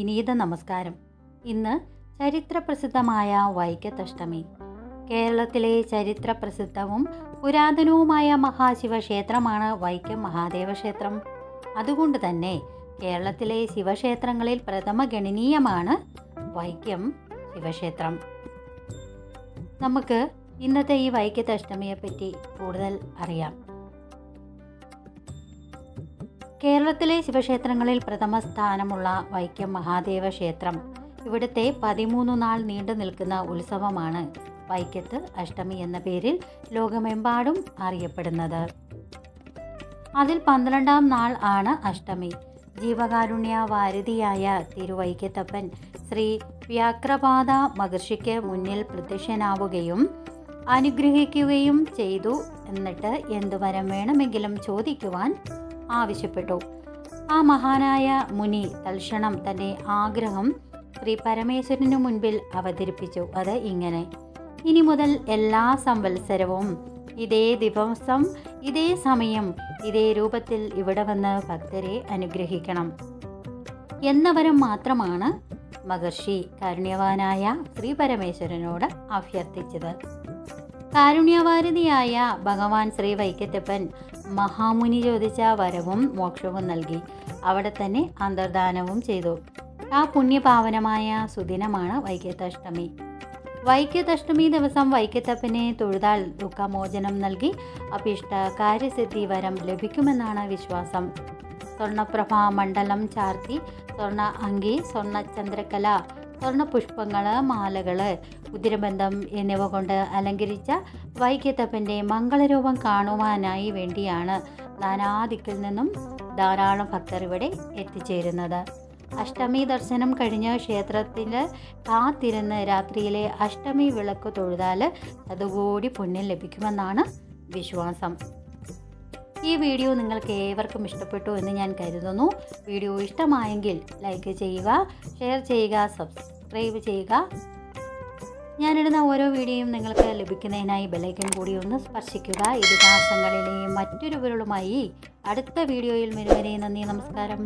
വിനീത നമസ്കാരം. ഇന്ന് ചരിത്രപ്രസിദ്ധമായ വൈക്കത്തഷ്ടമി. കേരളത്തിലെ ചരിത്രപ്രസിദ്ധവും പുരാതനവുമായ മഹാശിവക്ഷേത്രമാണ് വൈക്കം മഹാദേവ ക്ഷേത്രം. അതുകൊണ്ട് തന്നെ കേരളത്തിലെ ശിവക്ഷേത്രങ്ങളിൽ പ്രഥമഗണനീയമാണ് വൈക്കം ശിവക്ഷേത്രം. നമുക്ക് ഇന്നത്തെ ഈ വൈക്കത്തഷ്ടമിയെപ്പറ്റി കൂടുതൽ അറിയാം. കേരളത്തിലെ ശിവക്ഷേത്രങ്ങളിൽ പ്രഥമ സ്ഥാനമുള്ള വൈക്കം മഹാദേവ ക്ഷേത്രം. ഇവിടുത്തെ 13 നാൾ നീണ്ടു നിൽക്കുന്ന ഉത്സവമാണ് വൈക്കത്ത് അഷ്ടമി എന്ന പേരിൽ ലോകമെമ്പാടും അറിയപ്പെടുന്നത്. അതിൽ 12ാം നാൾ ആണ് അഷ്ടമി. ജീവകാരുണ്യ വാരിധിയായ തിരുവൈക്കത്തപ്പൻ ശ്രീ വ്യാഘ്രപാദ മഹർഷിക്ക് മുന്നിൽ പ്രത്യക്ഷനാവുകയും അനുഗ്രഹിക്കുകയും ചെയ്തു. എന്നിട്ട് എന്തു വരം വേണമെങ്കിലും ചോദിക്കുവാൻ ആവശ്യപ്പെട്ടു. ആ മഹാനായ മുനി തൽക്ഷണം തൻ്റെ ആഗ്രഹം ശ്രീ പരമേശ്വരനു മുൻപിൽ അവതരിപ്പിച്ചു. അത് ഇങ്ങനെ: ഇനി മുതൽ എല്ലാ സംവത്സരവും ഇതേ ദിവസം ഇതേ സമയം ഇതേ രൂപത്തിൽ ഇവിടെ വന്ന് ഭക്തരെ അനുഗ്രഹിക്കണം എന്ന വരം മാത്രമാണ് മഹർഷി കാരുണ്യവാനായ ശ്രീ പരമേശ്വരനോട് അഭ്യർത്ഥിച്ചത്. കാരുണ്യവാരിധിയായ ഭഗവാൻ ശ്രീ വൈക്കത്തപ്പൻ മഹാമുനി ചോദിച്ച വരവും മോക്ഷവും നൽകി. അവിടെ തന്നെ അന്തർദാനവും ചെയ്തു. ആ പുണ്യപാവനമായ സുദിനമാണ് വൈക്കത്തഷ്ടമി. വൈക്കത്തഷ്ടമി ദിവസം വൈക്കത്തപ്പനെ തൊഴുതാൽ ദുഃഖമോചനം നൽകി അഭിഷ്ട കാര്യസിദ്ധി വരം ലഭിക്കുമെന്നാണ് വിശ്വാസം. സ്വർണ്ണപ്രഭ മണ്ഡലം ചാർത്തി, സ്വർണ്ണ അങ്കി, സ്വർണ്ണ ചന്ദ്രക്കല, സ്വർണ്ണ പുഷ്പങ്ങൾ, മാലകൾ, ഉതിരബന്ധം എന്നിവ കൊണ്ട് അലങ്കരിച്ച വൈക്കത്തപ്പൻ്റെ മംഗളരൂപം കാണുവാനായി വേണ്ടിയാണ് നാനാദിക്കിൽ നിന്നും ധാരാളം ഭക്തർ ഇവിടെ എത്തിച്ചേരുന്നത്. അഷ്ടമി ദർശനം കഴിഞ്ഞ് ക്ഷേത്രത്തിൽ കാത്തിരുന്ന് രാത്രിയിലെ അഷ്ടമി വിളക്ക് തൊഴുതാൽ അതുകൂടി പുണ്യം ലഭിക്കുമെന്നാണ് വിശ്വാസം. ഈ വീഡിയോ നിങ്ങൾക്ക് ഏവർക്കും ഇഷ്ടപ്പെട്ടു എന്ന് ഞാൻ കരുതുന്നു. വീഡിയോ ഇഷ്ടമായെങ്കിൽ ലൈക്ക് ചെയ്യുക, ഷെയർ ചെയ്യുക, സബ്സ്ക്രൈബ് ചെയ്യുക. ഞാനിടുന്ന ഓരോ വീഡിയോയും നിങ്ങൾക്ക് ലഭിക്കുന്നതിനായി ബെല്ലൈക്കൺ കൂടി ഒന്ന് സ്പർശിക്കുക. ഇതിഹാസങ്ങളിലെയും മറ്റൊരു വിവരങ്ങളുമായി അടുത്ത വീഡിയോയിൽ വരുവരെ നന്ദി, നമസ്കാരം.